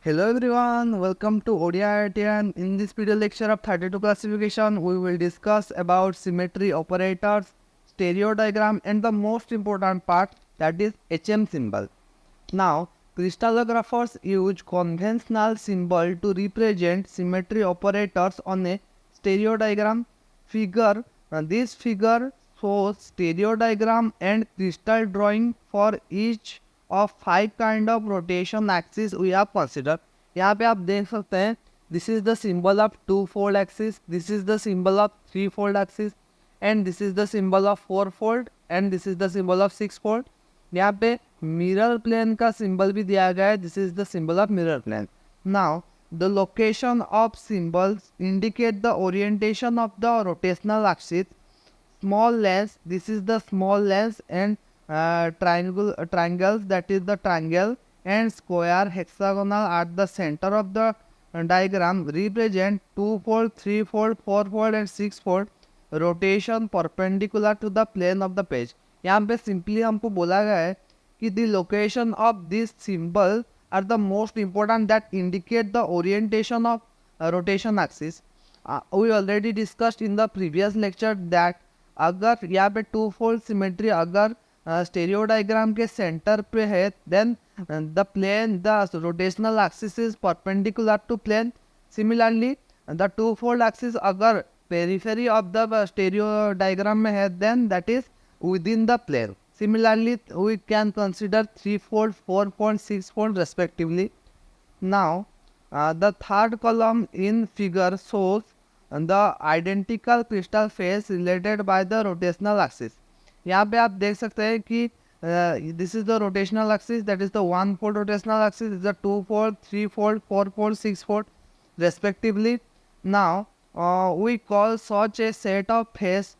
Hello everyone, welcome to ODIITN. In this video lecture of 32 classification, we will discuss about symmetry operators, stereo diagram and the most important part, that is HM symbol. Now, crystallographers use conventional symbol to represent symmetry operators on a stereo diagram figure. This figure shows stereo diagram and crystal drawing for each of 5 kind of rotation axis we have considered. यहाँ पे आप देख सकते हैं, this is the symbol of 2-fold axis, this is the symbol of 3-fold axis and this is the symbol of 4-fold and this is the symbol of 6-fold. यहाँ पे mirror plane का symbol भी दिया गया है, this is the symbol of mirror plane. Now the location of symbols indicate the orientation of the rotational axis. Small lens, this is the small lens and triangles, that is the triangle and square hexagonal at the center of the diagram represent 2-fold, 3-fold, 4-fold and 6-fold rotation perpendicular to the plane of the page. यहाँ पे simply हमको बोला गया है कि the location of this symbol are the most important that indicate the orientation of rotation axis. We already discussed in the previous lecture that अगर यहाँ पे 2-fold सिमेट्री अगर स्टेरियो डायग्राम के सेंटर पे है, then the plane the rotational axis is perpendicular to plane. Similarly the 2-fold axis अगर periphery of the stereo diagram में है, then that is within the plane. Similarly, we can consider 3-fold, 4-fold, 6-fold respectively. Now, the third column in figure shows the identical crystal face related by the rotational axis. यहाँ पे आप देख सकते हैं कि this is the rotational axis, that is the 1-fold rotational axis, is the 2-fold, 3-fold, 4-fold, 6-fold respectively. Now, we call such a set of face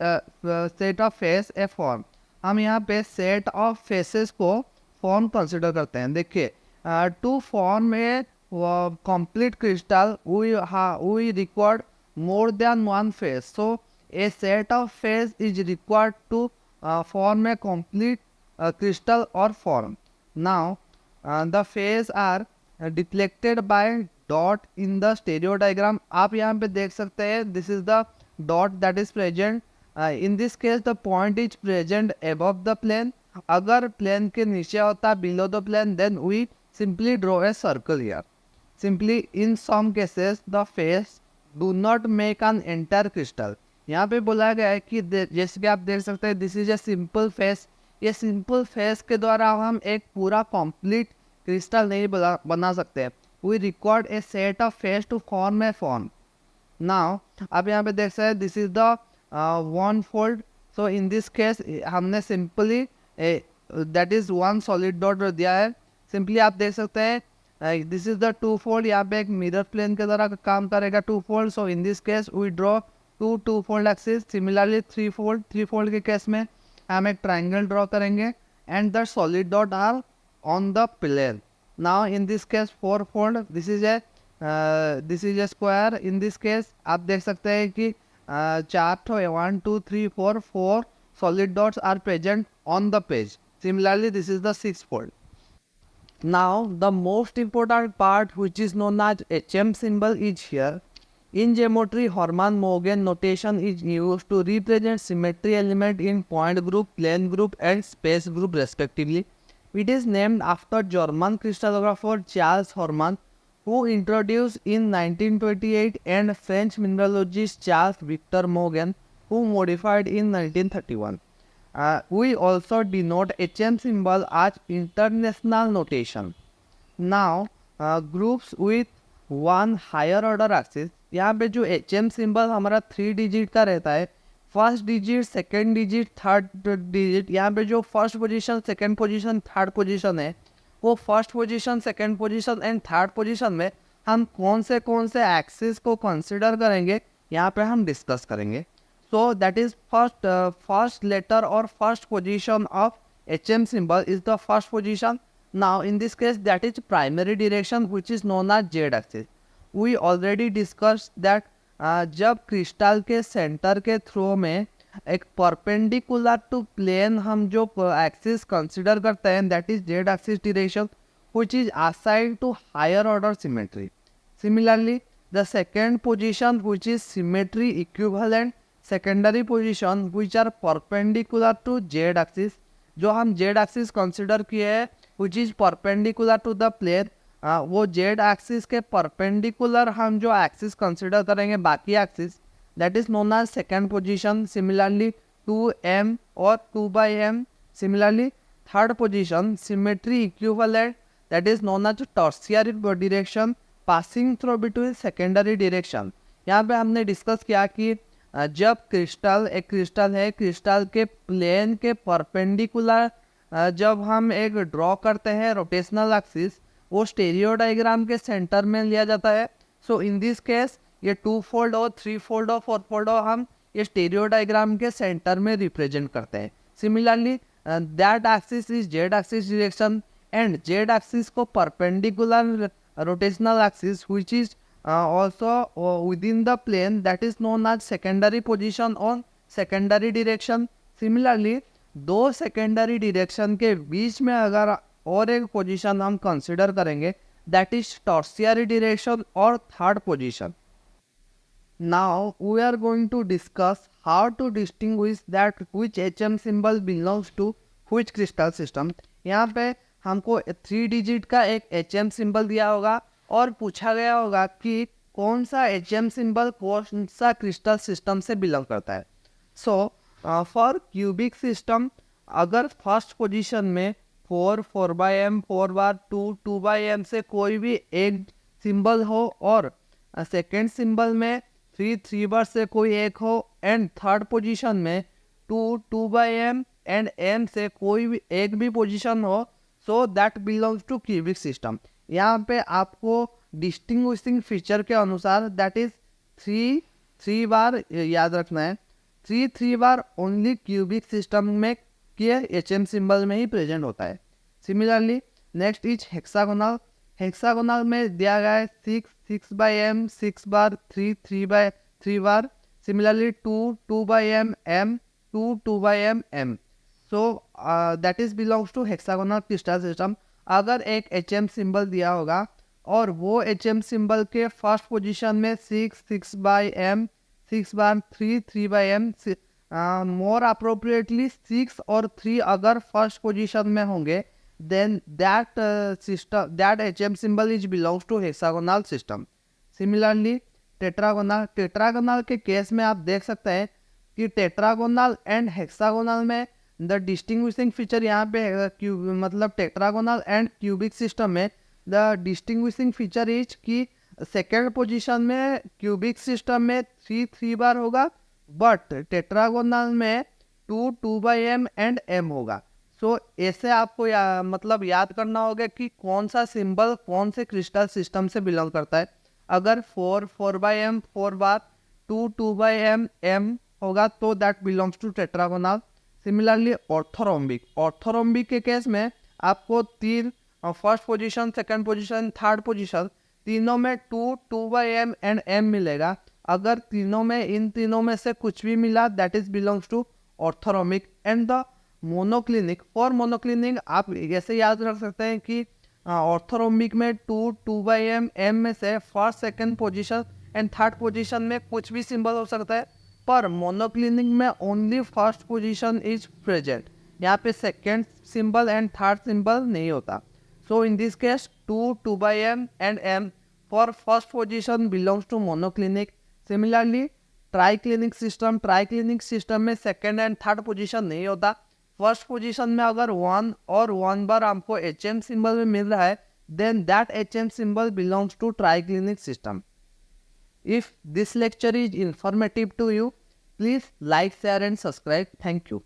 set of face a form. हम यहाँ पे set of faces को form consider करते हैं. देखिए, to form a complete crystal we required more than one face. So a set of face is required to form a complete crystal और form. Now the face are deflected by dot in the stereo diagram. आप यहाँ पे देख सकते हैं, this is the dot that is present. In this case the point is present above the plane. अगर plane के नीचे होता below the plane, then we simply draw a circle here. Simply in some cases the face do not make an entire crystal. यहाँ पे बोला गया है कि जैसे कि आप देख सकते हैं, this is a simple face. ये simple face के द्वारा हम एक पूरा complete crystal नहीं बना सकते. We record a set of face to form a form. Now आप यहाँ पे देख सकते हैं, this is the 1-fold. So in this case हमने simply that is 1 solid dot दिया है. सिंपली आप देख सकते हैं, दिस इज द 2-fold. यहाँ पे एक मिरर प्लेन के द्वारा काम करेगा 2-fold. So in this case we draw 2-fold axis. Similarly 3-fold के केस में हम एक ट्राइंगल ड्रॉ करेंगे and the solid dot are on the plane. Now in this case 4-fold, this is a square. In this case आप देख सकते हैं कि 1, 2, 3, 4 solid dots are present on the page. Similarly, this is the 6-fold. Now, the most important part, which is known as HM symbol, is here. In geometry, Hermann-Morgan notation is used to represent symmetry element in point group, plane group, and space group respectively. It is named after German crystallographer Charles Hermann, who introduced in 1928, and French mineralogist Charles Victor Morgan, who modified in 1931. We also denote HM symbol as international notation. Now, groups with one higher order axis. यहाँ पे जो HM symbol हमारा 3 digit का रहता है, first digit, second digit, third digit. यहाँ पे जो first position, second position, third position है, वो first position, second position and third position में हम कौन से एक्सिस को कंसिडर करेंगे, यहाँ पे हम डिस्कस करेंगे. So that is first letter और first position of HM symbol is the first position. Now in this case that is primary direction which is known as Z axis. We already discuss that जब crystal के centre के through में एक perpendicular to plane हम जो axis consider करते हैं, that is Z axis direction, which is assigned to higher order symmetry. Similarly, the second position which is symmetry equivalent secondary position which are perpendicular to z axis, जो हम z axis consider किए हैं which is perpendicular to the plane, वो z axis के perpendicular हम जो axis consider करेंगे बाकी axis, that is known as second position. Similarly 2m or 2 by m. Similarly third position symmetry equivalent, that is known as tertiary direction passing through between secondary direction. यहाँ पे हमने discuss किया कि जब एक crystal है, क्रिस्टल के plane के परपेंडिकुलर जब हम एक ड्रॉ करते हैं रोटेशनल एक्सिस, वो स्टेरियो डायग्राम के सेंटर में लिया जाता है. सो इन दिस केस ये 2 फोल्ड और 3 फोल्ड और 4 फोल्ड और हम ये स्टेरियो डायग्राम के सेंटर में रिप्रेजेंट करते हैं. Similarly that axis is Z axis direction and Z axis को perpendicular rotational axis which is also within the plane, that is known as secondary position on secondary direction. Similarly दो secondary direction के बीच में अगर और एक position हम consider करेंगे, that is tertiary direction और third position. Now we are going to discuss how to distinguish that which HM symbol belongs to which crystal system. यहाँ पे हमको 3 डिजिट का एक HM सिंबल दिया होगा और पूछा गया होगा कि कौन सा HM सिंबल कौन सा क्रिस्टल सिस्टम से बिलोंग करता है. सो फॉर क्यूबिक सिस्टम अगर फर्स्ट पोजीशन में 4 4 by m 4 bar 2 2 by m से कोई भी एक सिंबल हो और सेकेंड सिंबल में 3 3 बार से कोई एक हो एंड थर्ड पोजीशन में 2 2 बाई एम एंड एम से कोई भी एक भी पोजीशन हो, so that belongs to cubic system. यहाँ पे आपको डिस्टिंग्विशिंग फीचर के अनुसार दैट इज 3 बार याद रखना है. 3 बार ओनली क्यूबिक सिस्टम में के HM सिंबल में ही प्रेजेंट होता है. Similarly next is hexagonal. Hexagonal में दिया गया है 6 by m 6 bar 3 by 3 bar. Similarly 2 by m 2 by m. So that is belongs to hexagonal crystal system. अगर एक HM सिंबल दिया होगा और वो HM सिंबल के फर्स्ट पोजीशन में 6 by m 6 bar 3 by m, more appropriately 6 और 3 अगर फर्स्ट पोजीशन में होंगे, then that HM symbol is belongs to hexagonal system. Similarly tetragonal के केस में आप देख सकते हैं कि टेट्रागोनल एंड हेक्सागोनल में द डिस्टिंग्विशिंग फीचर यहाँ पे मतलब टेट्रागोनल एंड क्यूबिक सिस्टम में द डिस्टिंग्विशिंग फीचर इज कि सेकेंड पोजीशन में क्यूबिक सिस्टम में 3 बार होगा, बट टेट्रागोनल में 2 बाई एम एंड एम होगा. सो ऐसे आपको मतलब याद करना होगा कि कौन सा सिंबल कौन से क्रिस्टल सिस्टम से बिलोंग करता है. अगर 4 by m 4 bar 2 by m होगा तो that belongs to tetragonal. Similarly orthorhombic के केस में आपको 3 first position second position third position तीनों में 2 बाई एम एंड एम मिलेगा. अगर इन तीनों में से कुछ भी मिला that is belongs to orthorhombic. And the monoclinic, for monoclinic आप ऐसे याद रख सकते हैं कि ऑर्थोरोमिक में 2 बाई एम में से first second position and third position में कुछ भी सिंबल हो सकता है, पर मोनोक्लिनिक में only first position is present. यहाँ पे second symbol and third symbol नहीं होता. So in this case 2 by M and M for first position belongs to monoclinic. Similarly triclinic system में सेकेंड एंड थर्ड पोजीशन नहीं होता. First position में अगर 1 और 1 बार हमको HM सिंबल में मिल रहा है, then that HM symbol belongs to triclinic system. If this lecture is informative to you, please like, share and subscribe. Thank you.